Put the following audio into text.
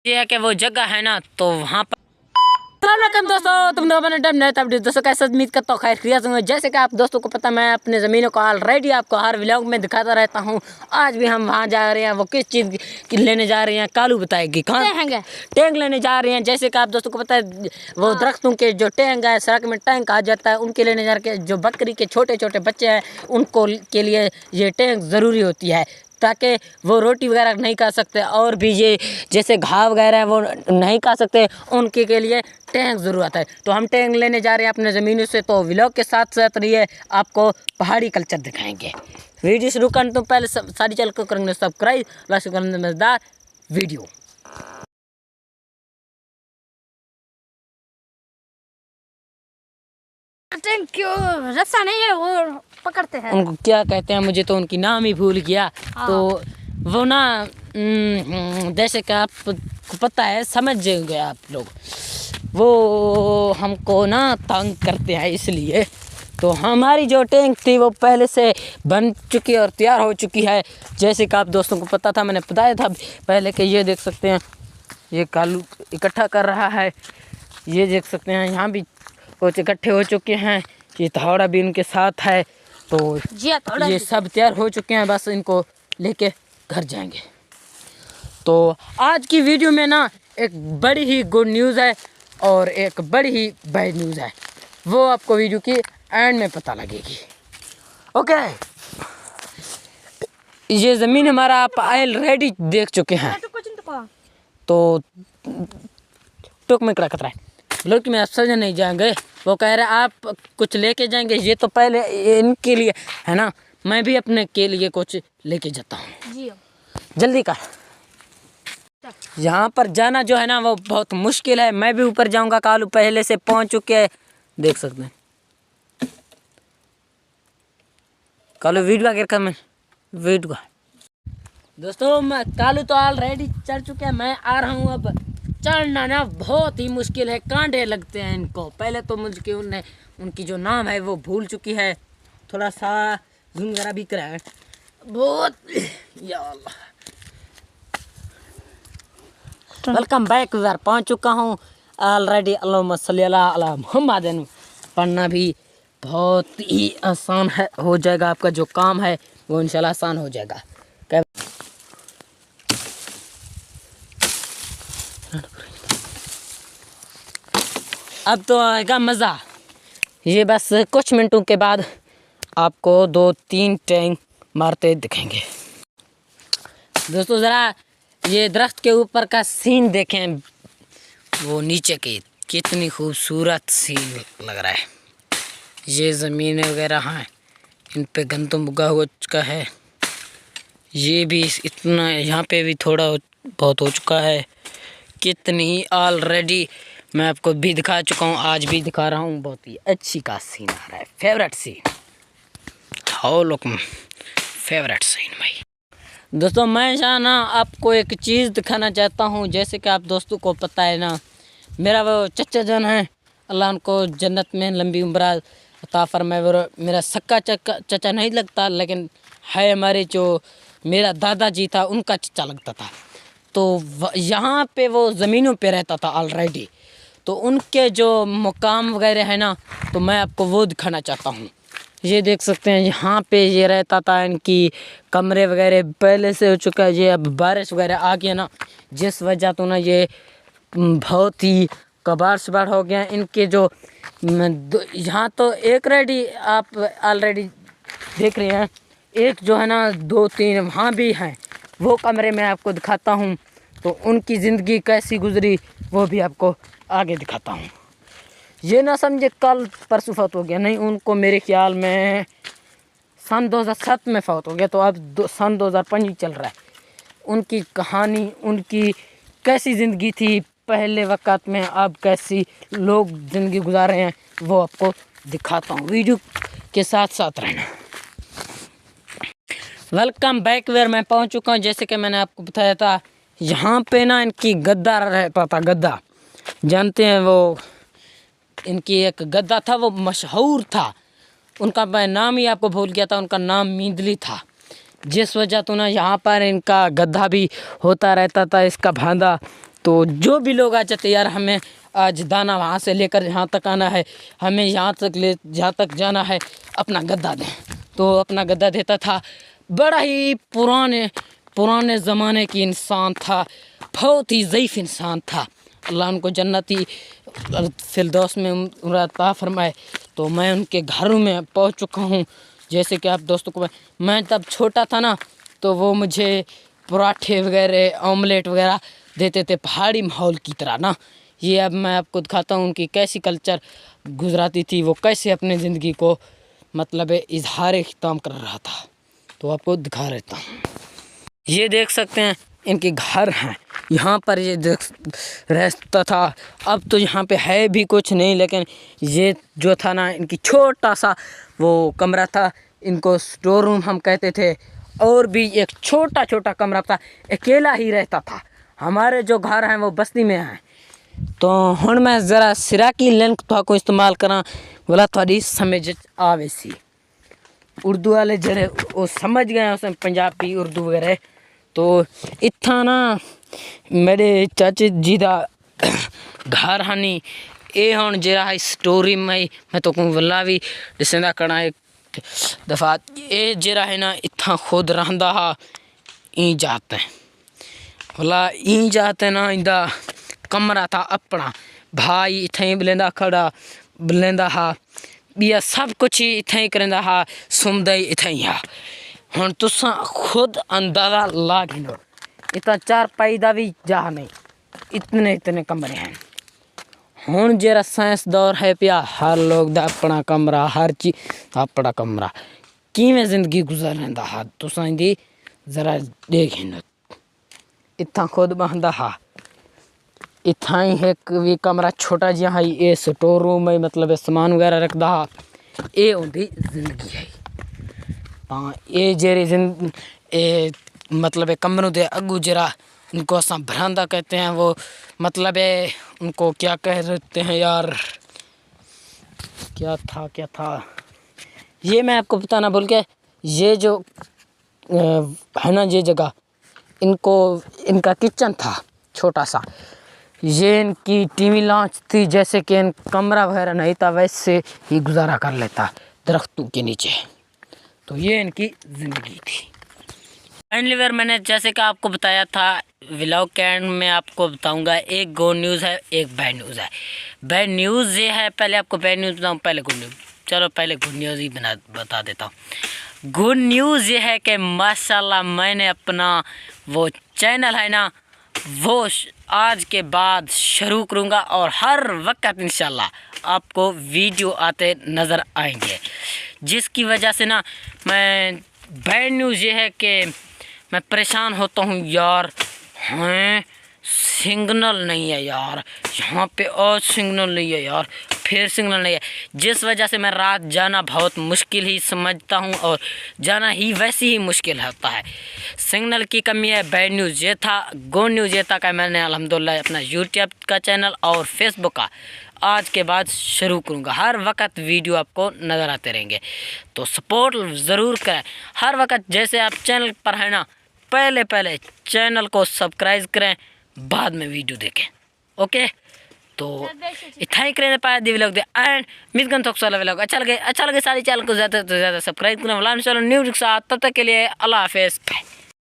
ये है कि वो जगह है ना, तो वहाँ पर दोस्तों तुम लोगों ने डर नहीं था दोस्तों, कैसे उम्मीद करता हूँ खैर खैरियत होंगे। जैसे कि आप दोस्तों को पता, मैं अपने ज़मीनों को ऑलरेडी आपको हर व्लॉग में दिखाता रहता हूँ। आज भी हम वहाँ जा रहे हैं, वो किस चीज़ की लेने जा रहे हैं कालू बताएगी। कहाँ टैंक लेने जा रहे हैं। जैसे कि आप दोस्तों को पता है, वो दरख्तों के जो टैंक है, सड़क में टैंक आ जाता है, उनके लेने जा रहे हैं। जो बकरी के छोटे छोटे बच्चे हैं उनको के लिए ये टैंक ज़रूरी होती है, ताकि वो रोटी वगैरह नहीं खा सकते, और भी ये जैसे घाव वगैरह है वो नहीं खा सकते, उनके के लिए टैंक ज़रूरत है। तो हम टैंक लेने जा रहे हैं अपने ज़मीनों से। तो व्लॉग के साथ साथ रहिए, आपको पहाड़ी कल्चर दिखाएंगे। वीडियो शुरू करने तो पहले सारी चैनल को करेंगे सब्सक्राइब, लाइक करने मज़ेदार वीडियो। टैंक क्यों रस्सा नहीं है, वो पकड़ते हैं। उनको क्या कहते हैं, मुझे तो उनकी नाम ही भूल गया। तो वो ना जैसे कि आपको पता है, समझ गए आप लोग, वो हमको ना तंग करते हैं। इसलिए तो हमारी जो टैंक थी वो पहले से बन चुकी और तैयार हो चुकी है। जैसे कि आप दोस्तों को पता था, मैंने बताया था पहले कि ये देख सकते हैं, ये कालू इकट्ठा कर रहा है। ये देख सकते हैं, यहाँ भी कुछ इकट्ठे हो चुके हैं। ये थोड़ा भी उनके साथ है। तो ये सब तैयार हो चुके हैं, बस इनको लेके घर जाएंगे। तो आज की वीडियो में ना एक बड़ी ही गुड न्यूज़ है और एक बड़ी ही बैड न्यूज़ है, वो आपको वीडियो की एंड में पता लगेगी। ओके, ये ज़मीन हमारा आप ऑलरेडी देख चुके हैं। तो टुक में कड़ा खतरा है लोग में आप सजा नहीं जाएंगे। वो कह रहे आप कुछ लेके जाएंगे, ये तो पहले इनके लिए है ना, मैं भी अपने के लिए कुछ लेके जाता हूँ। जल्दी कर, यहाँ पर जाना जो है ना वो बहुत मुश्किल है। मैं भी ऊपर जाऊँगा, कालू पहले से पहुँच चुके हैं, देख सकते हैं। कालू वीडियो आगे कर, मैं वीडियो दोस्तों, मैं कालू तो ऑलरेडी चढ़ चुके हैं, मैं आ रहा हूँ। अब चढ़ना ना बहुत ही मुश्किल है, कांटे लगते हैं इनको। पहले तो मुझे उनकी जो नाम है वो भूल चुकी है, थोड़ा सा जूम वगैरह भी करा है बहुत। या अल्लाह, वेलकम बैक। यार पहुँच चुका हूँ ऑलरेडी। अल्लाहुम्मा सल्ली अला मुहम्मद। पढ़ना भी बहुत ही आसान है, हो जाएगा आपका जो काम है वो इंशाल्लाह आसान हो जाएगा। अब तो आएगा मज़ा। ये बस कुछ मिनटों के बाद आपको 2-3 टैंक मारते दिखेंगे। दोस्तों ज़रा ये दरख्त के ऊपर का सीन देखें, वो नीचे के कितनी खूबसूरत सीन लग रहा है। ये ज़मीनें वगैरह हैं, इन पे गंदम उगा हो चुका है। ये भी इतना, यहाँ पे भी थोड़ा बहुत हो चुका है। कितनी ऑलरेडी मैं आपको भी दिखा चुका हूँ, आज भी दिखा रहा हूँ। बहुत ही अच्छी का सीन आ रहा है, favourite scene. How look favourite scene भाई। दोस्तों मैं ना आपको एक चीज़ दिखाना चाहता हूँ। जैसे कि आप दोस्तों को पता है ना, मेरा वो चचा जान है, अल्लाह उनको जन्नत में लंबी उम्र अता फरमाए। मेरा सक्का चचा नहीं लगता, लेकिन है हमारे जो मेरा दादाजी था उनका चचा लगता था। तो यहाँ पे वो ज़मीनों पे रहता था ऑलरेडी। तो उनके जो मुकाम वगैरह है ना, तो मैं आपको वो दिखाना चाहता हूँ। ये देख सकते हैं, यहाँ पे ये रहता था। इनकी कमरे वगैरह पहले से हो चुका है। ये अब बारिश वगैरह आ गया ना, जिस वजह तो ना ये बहुत ही कबाड़ शबाड़ हो गया। इनके जो यहाँ तो एक रेडी आप ऑलरेडी देख रहे हैं, एक जो है ना 2-3 वहाँ भी हैं। वो कमरे में आपको दिखाता हूँ, तो उनकी ज़िंदगी कैसी गुजरी वो भी आपको आगे दिखाता हूँ। ये ना समझे कल परसों फौत हो गया, नहीं, उनको मेरे ख्याल में सन 2007 में फौत हो गया। तो अब सन 2005 चल रहा है। उनकी कहानी, उनकी कैसी ज़िंदगी थी पहले वक़्त में, अब कैसी लोग ज़िंदगी गुजार रहे हैं, वो आपको दिखाता हूँ। वीडियो के साथ साथ रहना। Welcome back. वेयर मैं पहुँच चुका हूँ। जैसे कि मैंने आपको बताया था, यहाँ पे ना इनकी गद्दा रहता था। गद्दा जानते हैं, वो इनकी एक गद्दा था, वो मशहूर था। उनका मैं नाम ही आपको भूल गया था, उनका नाम मींदली था। जिस वजह तो ना यहाँ पर इनका गद्दा भी होता रहता था, इसका बांधा। तो जो भी लोग आ जाते यार हमें आज दाना वहाँ से लेकर यहाँ तक आना है, हमें यहाँ तक जाना है, अपना गद्दा दें, तो अपना गद्दा देता था। बड़ा ही पुराने ज़माने की इंसान था, बहुत ही ज़ईफ़ इंसान था। अल्लाह उनको जन्नती फिरदौस में उम्र अता फरमाए। तो मैं उनके घरों में पहुँच चुका हूँ। जैसे कि आप दोस्तों को मैं तब छोटा था ना, तो वो मुझे पराठे वगैरह ऑमलेट वगैरह देते थे पहाड़ी माहौल की तरह ना। ये अब मैं आपको दिखाता हूँ उनकी कैसी कल्चर गुजराती थी, वो कैसे अपने ज़िंदगी को मतलब इजहार ख़िताम कर रहा था। तो आपको दिखा रहता हूँ। ये देख सकते हैं इनके घर हैं, यहाँ पर ये रहता था। अब तो यहाँ पे है भी कुछ नहीं, लेकिन ये जो था ना इनकी छोटा सा वो कमरा था, इनको स्टोर रूम हम कहते थे। और भी एक छोटा कमरा था, अकेला ही रहता था। हमारे जो घर हैं वो बस्ती में हैं। तो हुण मैं ज़रा सिराकी लिंक को इस्तेमाल करा बोला थोड़ी समझ आवे सी। उर्दू वाले जड़े वो समझ गए उसमें पंजाबी उर्दू वगैरह। तो इतना ना मेरे चाचे जी का घर हनी ये हुण जरा स्टोरी में मैं तो को वल्ला भी दिसंदा करा एक दफ़ा ये जरा है ना इतना खुद रहंदा हा ई जाते वल्ला ई जाते ना इंदा कमरा था अपना, भाई इथें बिलेंदा खड़ा बिलेंदा हा, बिया सब कुछ ही इथें करेंदा हा, सुमदई इथें ही हा। हुण तुसा खुद अंदाजा ला गिनो इतना 4 पाई दा भी जा नहीं, इतने कमरे हैं। हुण जरा साइंस दौर है पिया, हर लोग दा अपना कमरा, हर चीज अपना कमरा, किवें जिंदगी गुजर रहा हा तुसा इंदी जरा देख गिनो। इतना खुद बहंदा हा, इतना ही एक भी कमरा छोटा जिहा है, ये स्टोर रूम है, मतलब सामान वगैरह रखदा हा। ये उनकी जिंदगी है। हाँ ये जेरी ये मतलब कमरों दे अगू जरा उनको असा बरामदा कहते हैं। वो मतलब उनको क्या कह रहते हैं यार, क्या था ये मैं आपको बताना भूल के। ये जो है ना ये जगह इनका किचन था छोटा सा, ये इनकी टीवी लॉन्च थी। जैसे कि इन कमरा वगैरह नहीं था वैसे ही गुजारा कर लेता दरख्तों के नीचे। तो ये इनकी ज़िंदगी थी। फाइनली वेयर मैंने जैसे कि आपको बताया था व्लॉग के एंड में आपको बताऊंगा एक गुड न्यूज़ है एक बैड न्यूज़ है। बैड न्यूज़ ये है, पहले आपको बैड न्यूज़ बताऊँ पहले गुड न्यूज़। चलो पहले गुड न्यूज़ ही बता देता हूँ। गुड न्यूज़ ये है कि माशाल्लाह मैंने अपना वो चैनल है ना वो आज के बाद शुरू करूँगा और हर वक्त इंशाल्लाह आपको वीडियो आते नज़र आएंगे। जिसकी वजह से ना मैं बैड न्यूज़ ये है कि मैं परेशान होता हूँ यार। हैं सिग्नल नहीं है यार यहाँ पे, और सिग्नल नहीं है यार, फिर सिग्नल नहीं है, जिस वजह से मैं रात जाना बहुत मुश्किल ही समझता हूँ और जाना ही वैसे ही मुश्किल होता है। सिग्नल की कमी है। बैड न्यूज़ ये था। गुड न्यूज़ ये था कि मैंने अल्हम्दुलिल्लाह अपना यूट्यूब का चैनल और फेसबुक का आज के बाद शुरू करूँगा। हर वक्त वीडियो आपको नज़र आते रहेंगे, तो सपोर्ट ज़रूर करें हर वक्त। जैसे आप चैनल पर है ना पहले चैनल को सब्सक्राइब करें, बाद में वीडियो देखें। ओके तो इतना ही करें पाया दी व्लॉग दे एंड मिसगन थोक वाला व्लॉग अच्छा लगे सारे चैनल को ज़्यादा से ज़्यादा सब्सक्राइब करें। वाला न्यू के साथ, तब तक के लिए अल्लाह हाफिज़।